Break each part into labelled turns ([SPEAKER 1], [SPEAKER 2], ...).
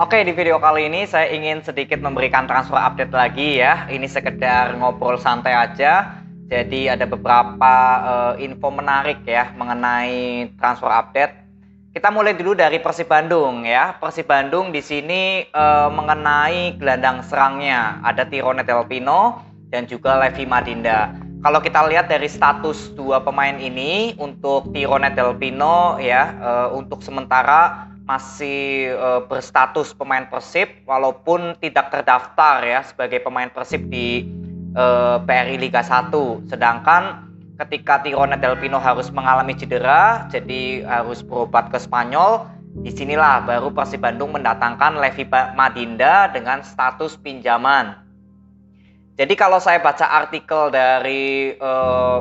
[SPEAKER 1] Oke, di video kali ini saya ingin sedikit memberikan transfer update lagi ya. Ini sekedar ngobrol santai aja. Jadi ada beberapa info menarik ya mengenai transfer update. Kita mulai dulu dari Persib Bandung ya. Persib Bandung di sini mengenai gelandang serangnya ada Tirone Del Pino dan juga Levi Madinda. Kalau kita lihat dari status dua pemain ini, untuk Tirone Del Pino ya untuk sementara masih berstatus pemain Persib walaupun tidak terdaftar ya sebagai pemain Persib di BRI Liga 1. Sedangkan ketika Tirone Del Pino harus mengalami cedera, jadi harus berobat ke Spanyol, disinilah baru Persib Bandung mendatangkan Levi Madinda dengan status pinjaman. Jadi kalau saya baca artikel dari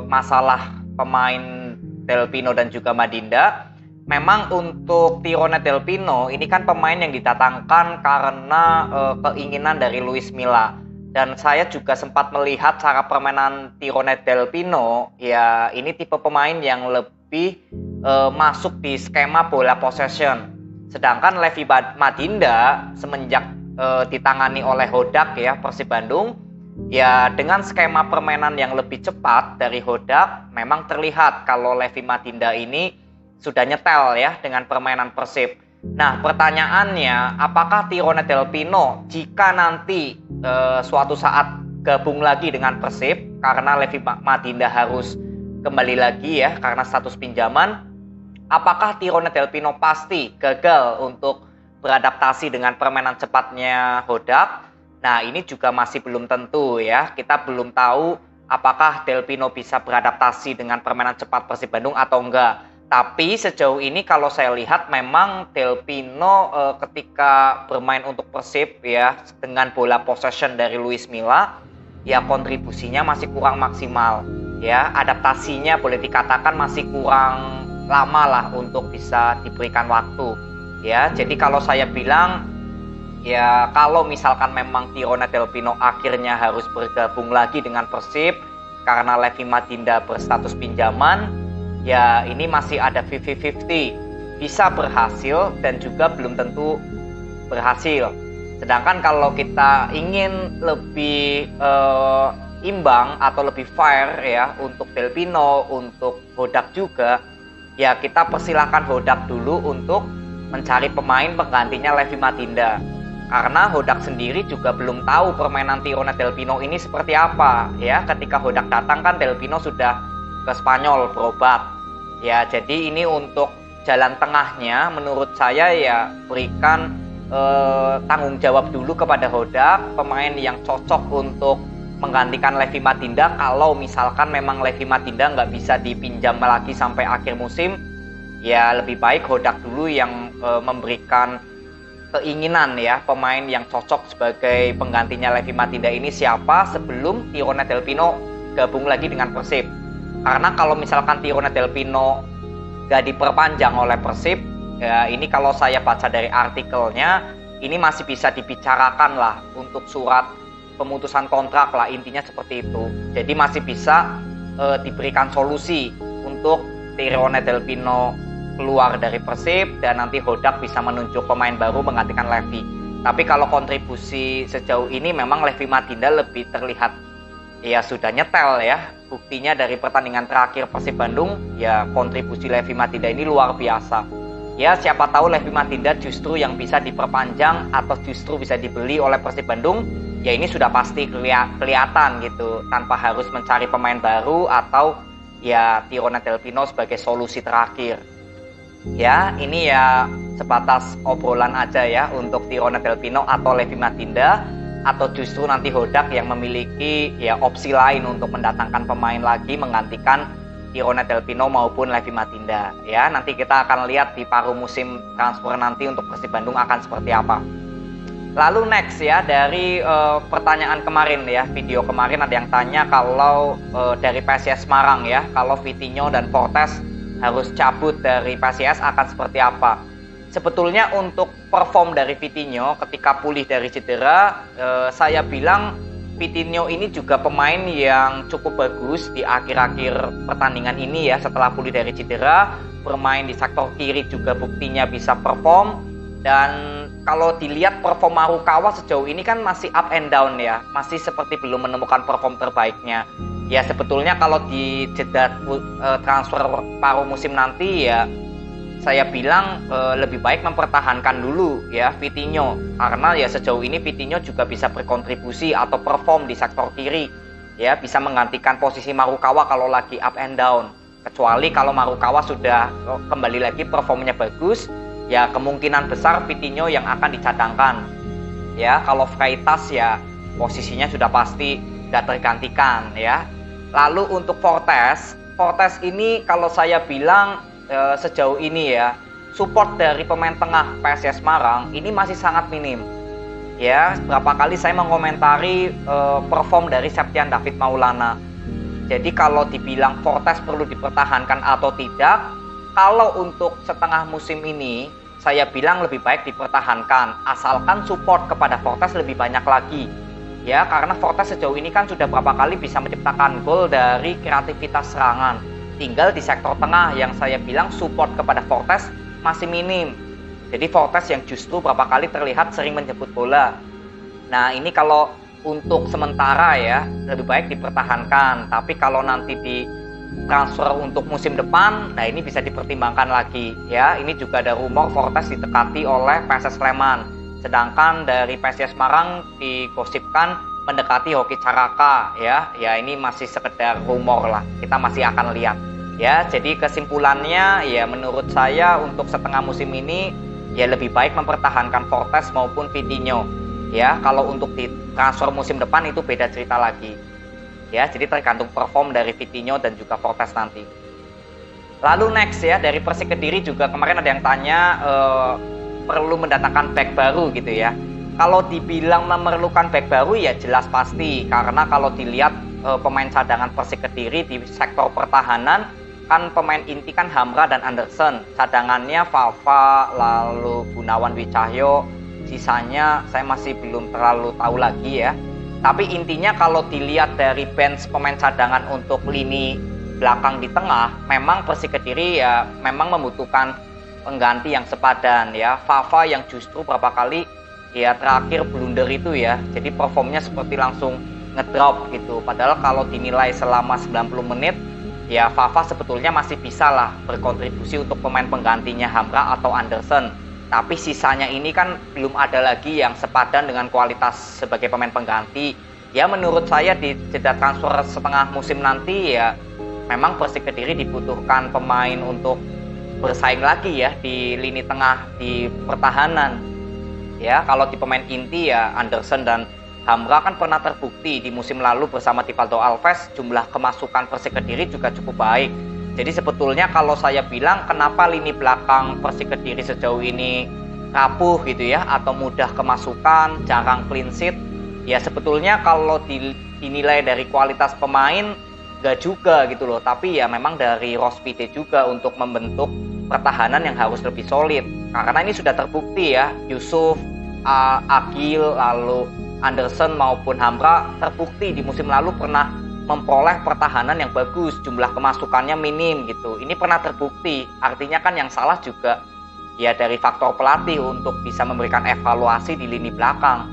[SPEAKER 1] masalah pemain Del Pino dan juga Madinda, memang untuk Tirone Del Pino ini kan pemain yang didatangkan karena keinginan dari Luis Milla. Dan saya juga sempat melihat cara permainan Tirone Del Pino, ya ini tipe pemain yang lebih masuk di skema bola possession. Sedangkan Levi Madinda semenjak ditangani oleh Hodak ya Persib Bandung, ya dengan skema permainan yang lebih cepat dari Hodak, memang terlihat kalau Levi Madinda ini sudah nyetel ya dengan permainan Persib. Nah pertanyaannya, apakah Tirone Del Pino jika nanti suatu saat gabung lagi dengan Persib, karena Levi Madinda harus kembali lagi ya karena status pinjaman, apakah Tirone Del Pino pasti gagal untuk beradaptasi dengan permainan cepatnya Hodak? Nah ini juga masih belum tentu ya, kita belum tahu apakah Del Pino bisa beradaptasi dengan permainan cepat Persib Bandung atau enggak. Tapi sejauh ini kalau saya lihat memang Del Pino ketika bermain untuk Persib ya dengan bola possession dari Luis Milla, ya kontribusinya masih kurang maksimal ya, adaptasinya boleh dikatakan masih kurang lama lah untuk bisa diberikan waktu ya. Jadi kalau saya bilang ya, kalau misalkan memang Tirone Del Pino akhirnya harus bergabung lagi dengan Persib karena Levi Madinda berstatus pinjaman, ya ini masih ada 50-50, bisa berhasil dan juga belum tentu berhasil. Sedangkan kalau kita ingin lebih imbang atau lebih fair ya untuk Del Pino, untuk Hodak juga, ya kita persilahkan Hodak dulu untuk mencari pemain penggantinya Levi Madinda. Karena Hodak sendiri juga belum tahu permainan Tirone Del Pino ini seperti apa ya. Ketika Hodak datang kan Del Pino sudah ke Spanyol berobat ya. Jadi ini untuk jalan tengahnya menurut saya ya berikan tanggung jawab dulu kepada Hodak, pemain yang cocok untuk menggantikan Levi Madinda. Kalau misalkan memang Levi Madinda nggak bisa dipinjam lagi sampai akhir musim, ya lebih baik Hodak dulu yang memberikan keinginan ya pemain yang cocok sebagai penggantinya Levi Madinda ini siapa sebelum Tirone Del Pino gabung lagi dengan Persib. Karena kalau misalkan Tirone Del Pino gak diperpanjang oleh Persib, ya ini kalau saya baca dari artikelnya, ini masih bisa dibicarakan lah untuk surat pemutusan kontrak lah, intinya seperti itu. Jadi masih bisa diberikan solusi untuk Tirone Del Pino keluar dari Persib dan nanti Hodak bisa menunjuk pemain baru menggantikan Levi. Tapi kalau kontribusi sejauh ini memang Levi Madinda lebih terlihat ya sudah nyetel ya. Buktinya dari pertandingan terakhir Persib Bandung, ya kontribusi Levi Madinda ini luar biasa. Ya siapa tahu Levi Madinda justru yang bisa diperpanjang atau justru bisa dibeli oleh Persib Bandung. Ya ini sudah pasti kelihatan gitu, tanpa harus mencari pemain baru atau ya Tirone Del Pino sebagai solusi terakhir. Ya ini ya sebatas obrolan aja ya untuk Tirone Del Pino atau Levi Madinda, atau justru nanti Hodak yang memiliki ya opsi lain untuk mendatangkan pemain lagi menggantikan Tirone Del Pino maupun Levi Madinda ya. Nanti kita akan lihat di paruh musim transfer nanti untuk Persib Bandung akan seperti apa. Lalu next ya, dari pertanyaan kemarin ya, video kemarin ada yang tanya kalau dari PSIS Semarang ya, kalau Vitinho dan Fortes harus cabut dari PSIS akan seperti apa. Sebetulnya untuk perform dari Vitinho ketika pulih dari cedera, saya bilang Vitinho ini juga pemain yang cukup bagus di akhir-akhir pertandingan ini ya. Setelah pulih dari cedera, bermain di sektor kiri juga buktinya bisa perform. Dan kalau dilihat perform Marukawa sejauh ini kan masih up and down ya, masih seperti belum menemukan perform terbaiknya. Ya sebetulnya kalau di jeda transfer paruh musim nanti ya saya bilang lebih baik mempertahankan dulu ya Vitinho, karena ya sejauh ini Vitinho juga bisa berkontribusi atau perform di sektor kiri ya, bisa menggantikan posisi Marukawa kalau lagi up and down. Kecuali kalau Marukawa sudah kembali lagi performnya bagus, ya kemungkinan besar Vitinho yang akan dicadangkan. Ya, kalau Freitas ya posisinya sudah pasti tidak tergantikan ya. Lalu untuk Fortes ini kalau saya bilang sejauh ini ya, support dari pemain tengah PSIS Semarang ini masih sangat minim. Ya, berapa kali saya mengomentari perform dari Septian David Maulana. Jadi kalau dibilang Fortes perlu dipertahankan atau tidak, kalau untuk setengah musim ini saya bilang lebih baik dipertahankan, asalkan support kepada Fortes lebih banyak lagi. Ya, karena Fortes sejauh ini kan sudah berapa kali bisa menciptakan gol dari kreativitas serangan. Tinggal di sektor tengah yang saya bilang support kepada Fortes masih minim. Jadi Fortes yang justru berapa kali terlihat sering menjemput bola. Nah, ini kalau untuk sementara ya lebih baik dipertahankan. Tapi kalau nanti di transfer untuk musim depan, nah ini bisa dipertimbangkan lagi ya. Ini juga ada rumor Fortes ditekati oleh PSS Sleman, sedangkan dari PSIS Semarang digosipkan mendekati Hoki Caraka ya. Ya ini masih sekedar rumor lah, kita masih akan lihat ya. Jadi kesimpulannya ya menurut saya untuk setengah musim ini ya lebih baik mempertahankan Fortes maupun Vitinho ya. Kalau untuk di transfer musim depan itu beda cerita lagi. Ya, jadi tergantung perform dari Vitinho dan juga Fortes nanti. Lalu next ya, dari Persik Kediri juga kemarin ada yang tanya perlu mendatangkan back baru gitu ya. Kalau dibilang memerlukan back baru ya jelas pasti, karena kalau dilihat pemain cadangan Persik Kediri di sektor pertahanan kan pemain inti kan Hamra dan Anderson, cadangannya Fafa, lalu Gunawan Dwi Cahyo, sisanya saya masih belum terlalu tahu lagi ya. Tapi intinya kalau dilihat dari bench pemain cadangan untuk lini belakang di tengah, memang Persik Kediri ya memang membutuhkan pengganti yang sepadan ya. Fafa yang justru berapa kali ya terakhir blunder itu ya, jadi performnya seperti langsung ngedrop gitu. Padahal kalau dinilai selama 90 menit ya Fafa sebetulnya masih bisa lah berkontribusi untuk pemain penggantinya Hamra atau Anderson. Tapi sisanya ini kan belum ada lagi yang sepadan dengan kualitas sebagai pemain pengganti. Ya menurut saya di jeda transfer setengah musim nanti ya memang Persik Kediri dibutuhkan pemain untuk bersaing lagi ya di lini tengah, di pertahanan. Ya kalau di pemain inti ya Anderson dan Hamra kan pernah terbukti di musim lalu bersama Tivaldo Alves jumlah kemasukan Persik Kediri juga cukup baik. Jadi sebetulnya kalau saya bilang kenapa lini belakang Persik Kediri sejauh ini rapuh gitu ya, atau mudah kemasukan, jarang clean sheet, ya sebetulnya kalau dinilai dari kualitas pemain gak juga gitu loh, tapi ya memang dari Rospite juga untuk membentuk pertahanan yang harus lebih solid. Karena ini sudah terbukti ya, Yusuf, Agil, lalu Anderson maupun Hamra terbukti di musim lalu pernah memperoleh pertahanan yang bagus, jumlah kemasukannya minim gitu. Ini pernah terbukti, artinya kan yang salah juga ya dari faktor pelatih untuk bisa memberikan evaluasi di lini belakang.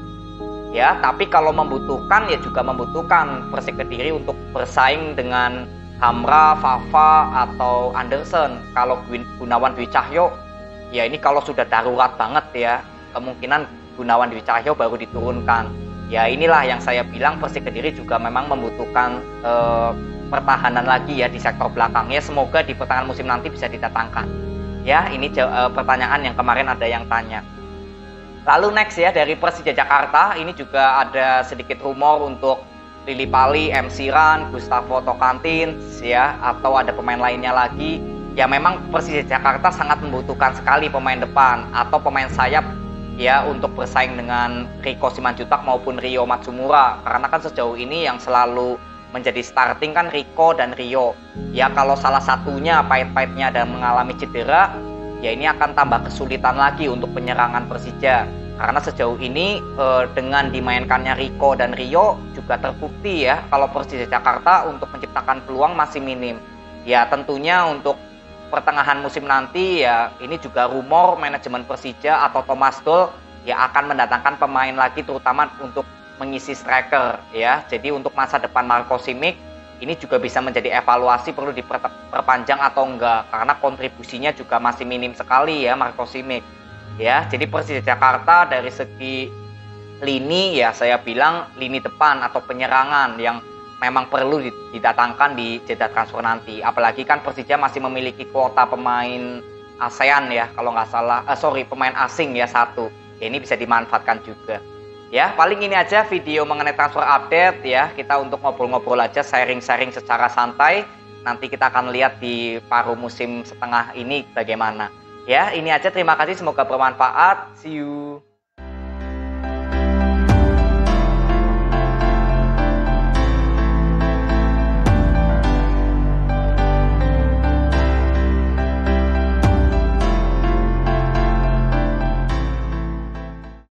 [SPEAKER 1] Ya, tapi kalau membutuhkan ya juga membutuhkan Persik Kediri untuk bersaing dengan Hamra, Fafa atau Anderson. Kalau Gunawan Dwi Cahyo ya ini kalau sudah darurat banget ya, kemungkinan Gunawan Dwi Cahyo baru diturunkan. Ya inilah yang saya bilang Persik Kediri juga memang membutuhkan pertahanan lagi ya di sektor belakangnya. Semoga di pertengahan musim nanti bisa didatangkan. Ya ini pertanyaan yang kemarin ada yang tanya. Lalu next ya dari Persija Jakarta, ini juga ada sedikit rumor untuk Lili Pali, MC Ran, Gustavo Tokantins ya, atau ada pemain lainnya lagi. Ya memang Persija Jakarta sangat membutuhkan sekali pemain depan atau pemain sayap ya untuk bersaing dengan Riko Simanjuntak maupun Rio Matsumura, karena kan sejauh ini yang selalu menjadi starting kan Riko dan Rio. Ya kalau salah satunya pahit-pahitnya dan mengalami cedera, ya ini akan tambah kesulitan lagi untuk penyerangan Persija. Karena sejauh ini dengan dimainkannya Riko dan Rio juga terbukti ya kalau Persija Jakarta untuk menciptakan peluang masih minim. Ya tentunya untuk pertengahan musim nanti ya ini juga rumor manajemen Persija atau Thomas Doll ya akan mendatangkan pemain lagi terutama untuk mengisi striker ya. Jadi untuk masa depan Marco Simic ini juga bisa menjadi evaluasi perlu diperpanjang atau enggak karena kontribusinya juga masih minim sekali ya Marco Simic. Ya, jadi Persija Jakarta dari segi lini ya saya bilang lini depan atau penyerangan yang memang perlu didatangkan di jeda transfer nanti. Apalagi kan Persija masih memiliki kuota pemain ASEAN ya kalau nggak salah, pemain asing ya satu. Ya, ini bisa dimanfaatkan juga. Ya, paling ini aja video mengenai transfer update ya. Kita untuk ngobrol-ngobrol aja, sharing-sharing secara santai. Nanti kita akan lihat di paruh musim setengah ini bagaimana. Ya, ini aja. Terima kasih. Semoga bermanfaat. See you.